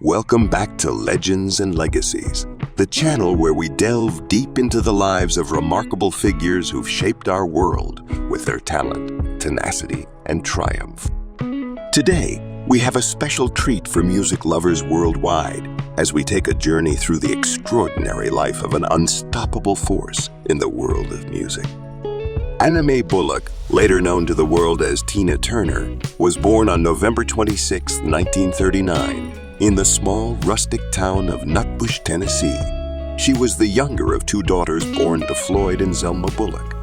Welcome back to Legends and Legacies, the channel where we delve deep into the lives of remarkable figures who've shaped our world with their talent, tenacity, and triumph. Today, we have a special treat for music lovers worldwide as we take a journey through the extraordinary life of an unstoppable force in the world of music. Anna Mae Bullock, later known to the world as Tina Turner, was born on November 26, 1939, in the small, rustic town of Nutbush, Tennessee. She was the younger of two daughters born to Floyd and Zelma Bullock,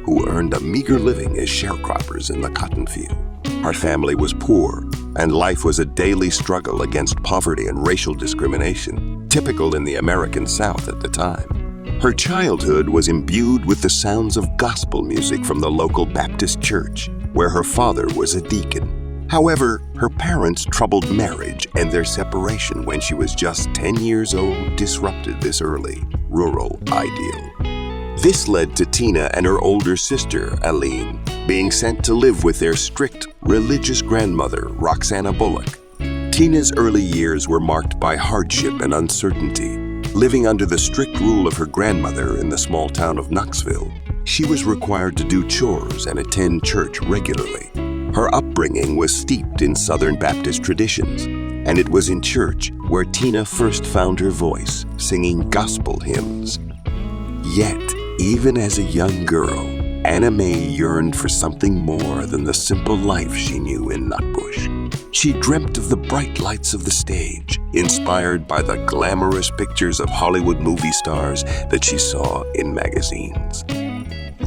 who earned a meager living as sharecroppers in the cotton field. Her family was poor, and life was a daily struggle against poverty and racial discrimination, typical in the American South at the time. Her childhood was imbued with the sounds of gospel music from the local Baptist church, where her father was a deacon. However, her parents' troubled marriage and their separation when she was just 10 years old disrupted this early, rural ideal. This led to Tina and her older sister, Aline, being sent to live with their strict, religious grandmother, Roxana Bullock. Tina's early years were marked by hardship and uncertainty. Living under the strict rule of her grandmother in the small town of Knoxville, she was required to do chores and attend church regularly. Her upbringing was steeped in Southern Baptist traditions, and it was in church where Tina first found her voice, singing gospel hymns. Yet, even as a young girl, Anna Mae yearned for something more than the simple life she knew in Nutbush. She dreamt of the bright lights of the stage, inspired by the glamorous pictures of Hollywood movie stars that she saw in magazines.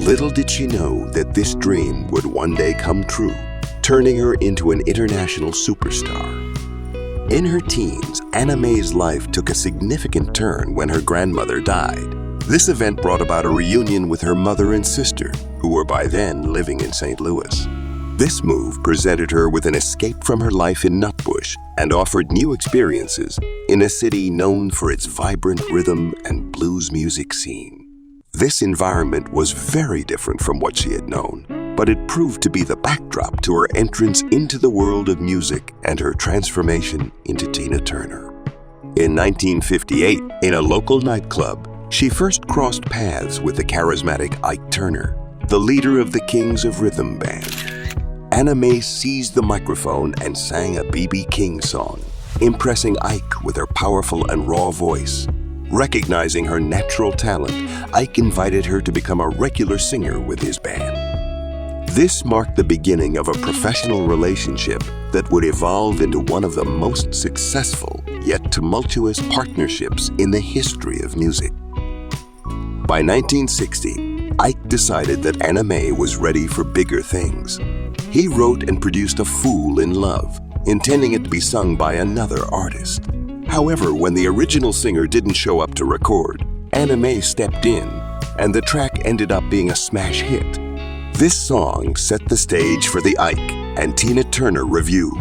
Little did she know that this dream would one day come true, turning her into an international superstar. In her teens, Anna Mae's life took a significant turn when her grandmother died. This event brought about a reunion with her mother and sister, who were by then living in St. Louis. This move presented her with an escape from her life in Nutbush and offered new experiences in a city known for its vibrant rhythm and blues music scene. This environment was very different from what she had known, but it proved to be the backdrop to her entrance into the world of music and her transformation into Tina Turner. In 1958, in a local nightclub, she first crossed paths with the charismatic Ike Turner, the leader of the Kings of Rhythm Band. Anna Mae seized the microphone and sang a B.B. King song, impressing Ike with her powerful and raw voice. Recognizing her natural talent, Ike invited her to become a regular singer with his band. This marked the beginning of a professional relationship that would evolve into one of the most successful yet tumultuous partnerships in the history of music. By 1960, Ike decided that Anna Mae was ready for bigger things. He wrote and produced A Fool in Love, intending it to be sung by another artist. However, when the original singer didn't show up to record, Anna Mae stepped in, and the track ended up being a smash hit. This song set the stage for the Ike and Tina Turner review.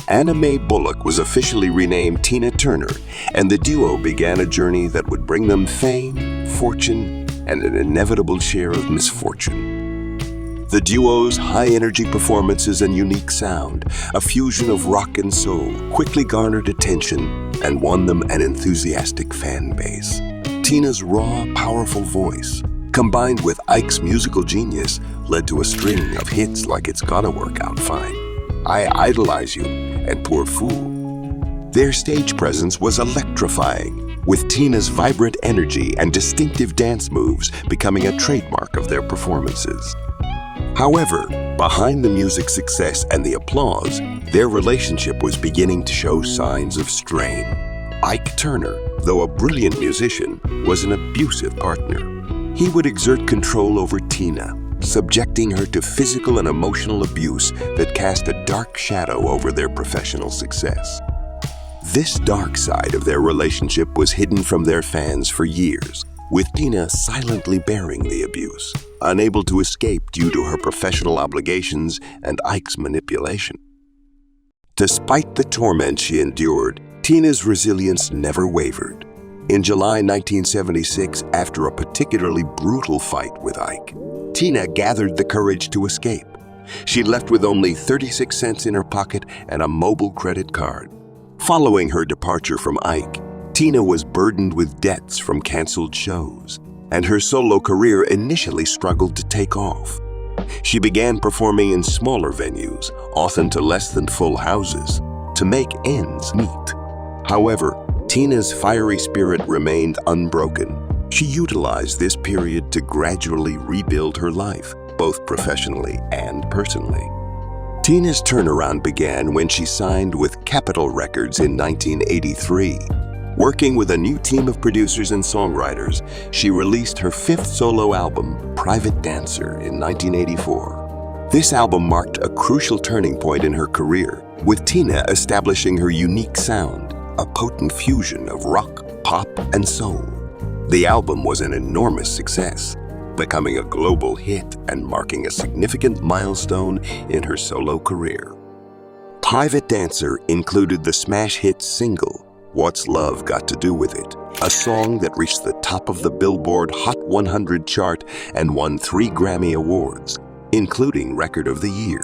Anna Mae Bullock was officially renamed Tina Turner, and the duo began a journey that would bring them fame, fortune, and an inevitable share of misfortune. The duo's high-energy performances and unique sound, a fusion of rock and soul, quickly garnered attention and won them an enthusiastic fan base. Tina's raw, powerful voice, combined with Ike's musical genius, led to a string of hits like It's Gotta Work Out Fine, I Idolize You, and Poor Fool. Their stage presence was electrifying, with Tina's vibrant energy and distinctive dance moves becoming a trademark of their performances. However, behind the music's success and the applause, their relationship was beginning to show signs of strain. Ike Turner, though a brilliant musician, was an abusive partner. He would exert control over Tina, subjecting her to physical and emotional abuse that cast a dark shadow over their professional success. This dark side of their relationship was hidden from their fans for years, with Tina silently bearing the abuse, unable to escape due to her professional obligations and Ike's manipulation. Despite the torment she endured, Tina's resilience never wavered. In July 1976, after a particularly brutal fight with Ike, Tina gathered the courage to escape. She left with only 36 cents in her pocket and a mobile credit card. Following her departure from Ike, Tina was burdened with debts from canceled shows, and her solo career initially struggled to take off. She began performing in smaller venues, often to less than full houses, to make ends meet. However, Tina's fiery spirit remained unbroken. She utilized this period to gradually rebuild her life, both professionally and personally. Tina's turnaround began when she signed with Capitol Records in 1983. Working with a new team of producers and songwriters, she released her fifth solo album, Private Dancer, in 1984. This album marked a crucial turning point in her career, with Tina establishing her unique sound, a potent fusion of rock, pop, and soul. The album was an enormous success, becoming a global hit and marking a significant milestone in her solo career. Private Dancer included the smash hit single, What's Love Got to Do With It, a song that reached the top of the Billboard Hot 100 chart and won 3 Grammy Awards, including Record of the Year.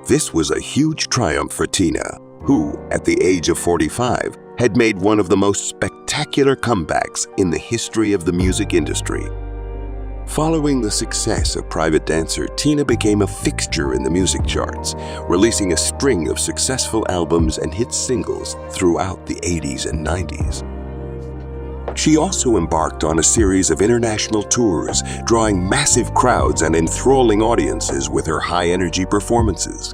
This was a huge triumph for Tina, who, at the age of 45, had made one of the most spectacular comebacks in the history of the music industry. Following the success of Private Dancer, Tina became a fixture in the music charts, releasing a string of successful albums and hit singles throughout the 80s and 90s. She also embarked on a series of international tours, drawing massive crowds and enthralling audiences with her high-energy performances.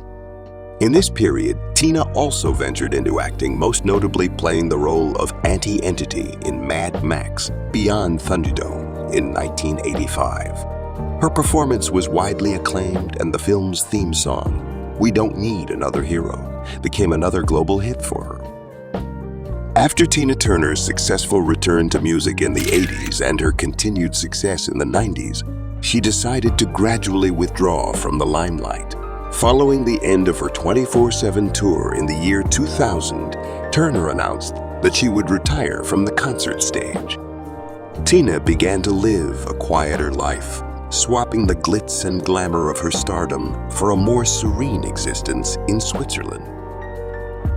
In this period, Tina also ventured into acting, most notably playing the role of Auntie Entity in Mad Max: Beyond Thunderdome in 1985. Her performance was widely acclaimed, and the film's theme song, We Don't Need Another Hero, became another global hit for her. After Tina Turner's successful return to music in the 80s and her continued success in the 90s, she decided to gradually withdraw from the limelight. Following the end of her 24/7 tour in the year 2000, Turner announced that she would retire from the concert stage. Tina began to live a quieter life, swapping the glitz and glamour of her stardom for a more serene existence in Switzerland.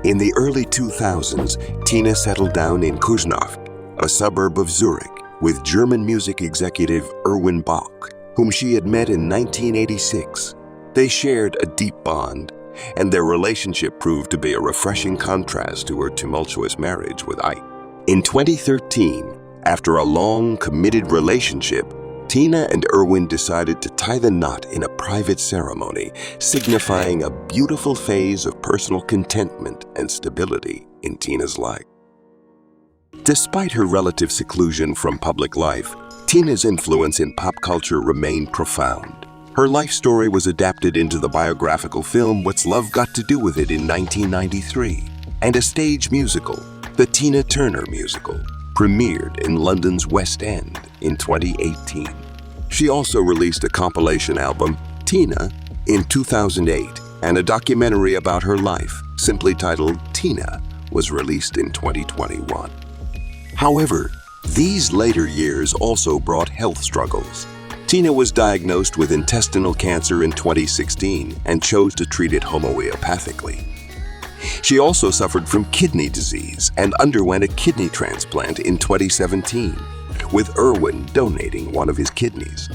In the early 2000s, Tina settled down in Küsnacht, a suburb of Zurich, with German music executive Erwin Bach, whom she had met in 1986. They shared a deep bond, and their relationship proved to be a refreshing contrast to her tumultuous marriage with Ike. In 2013, after a long, committed relationship, Tina and Erwin decided to tie the knot in a private ceremony, signifying a beautiful phase of personal contentment and stability in Tina's life. Despite her relative seclusion from public life, Tina's influence in pop culture remained profound. Her life story was adapted into the biographical film What's Love Got to Do With It in 1993, and a stage musical, the Tina Turner Musical, premiered in London's West End in 2018. She also released a compilation album, Tina, in 2008, and a documentary about her life, simply titled Tina, was released in 2021. However, these later years also brought health struggles. Tina was diagnosed with intestinal cancer in 2016 and chose to treat it homeopathically. She also suffered from kidney disease and underwent a kidney transplant in 2017, with Erwin donating one of his kidneys.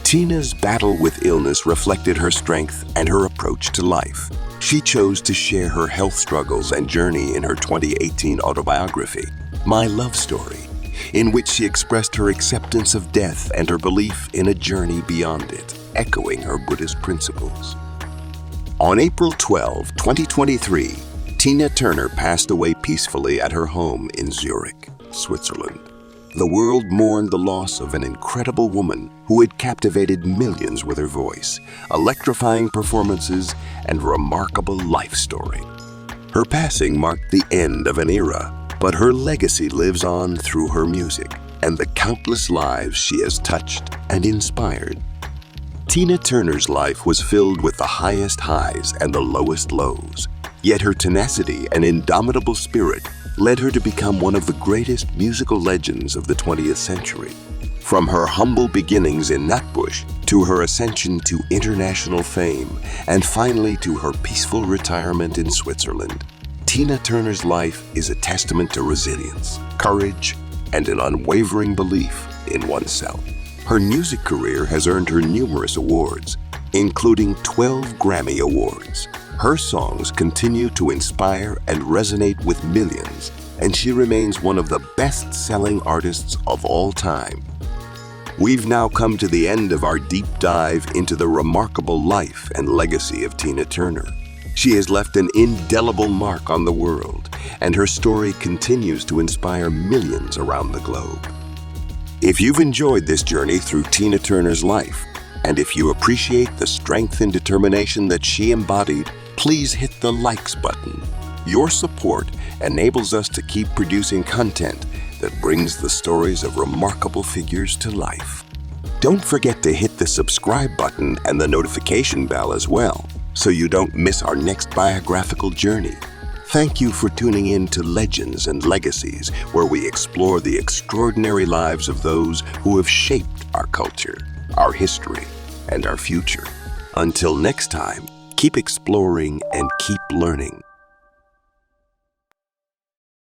Tina's battle with illness reflected her strength and her approach to life. She chose to share her health struggles and journey in her 2018 autobiography, My Love Story, in which she expressed her acceptance of death and her belief in a journey beyond it, echoing her Buddhist principles. On April 12, 2023, Tina Turner passed away peacefully at her home in Zurich, Switzerland. The world mourned the loss of an incredible woman who had captivated millions with her voice, electrifying performances, and remarkable life story. Her passing marked the end of an era, but her legacy lives on through her music and the countless lives she has touched and inspired. Tina Turner's life was filled with the highest highs and the lowest lows, yet her tenacity and indomitable spirit led her to become one of the greatest musical legends of the 20th century. From her humble beginnings in Nutbush to her ascension to international fame, and finally to her peaceful retirement in Switzerland, Tina Turner's life is a testament to resilience, courage, and an unwavering belief in oneself. Her music career has earned her numerous awards, including 12 Grammy Awards. Her songs continue to inspire and resonate with millions, and she remains one of the best-selling artists of all time. We've now come to the end of our deep dive into the remarkable life and legacy of Tina Turner. She has left an indelible mark on the world, and her story continues to inspire millions around the globe. If you've enjoyed this journey through Tina Turner's life, and if you appreciate the strength and determination that she embodied, please hit the likes button. Your support enables us to keep producing content that brings the stories of remarkable figures to life. Don't forget to hit the subscribe button and the notification bell as well, so you don't miss our next biographical journey. Thank you for tuning in to Legends and Legacies, where we explore the extraordinary lives of those who have shaped our culture, our history, and our future. Until next time, keep exploring and keep learning.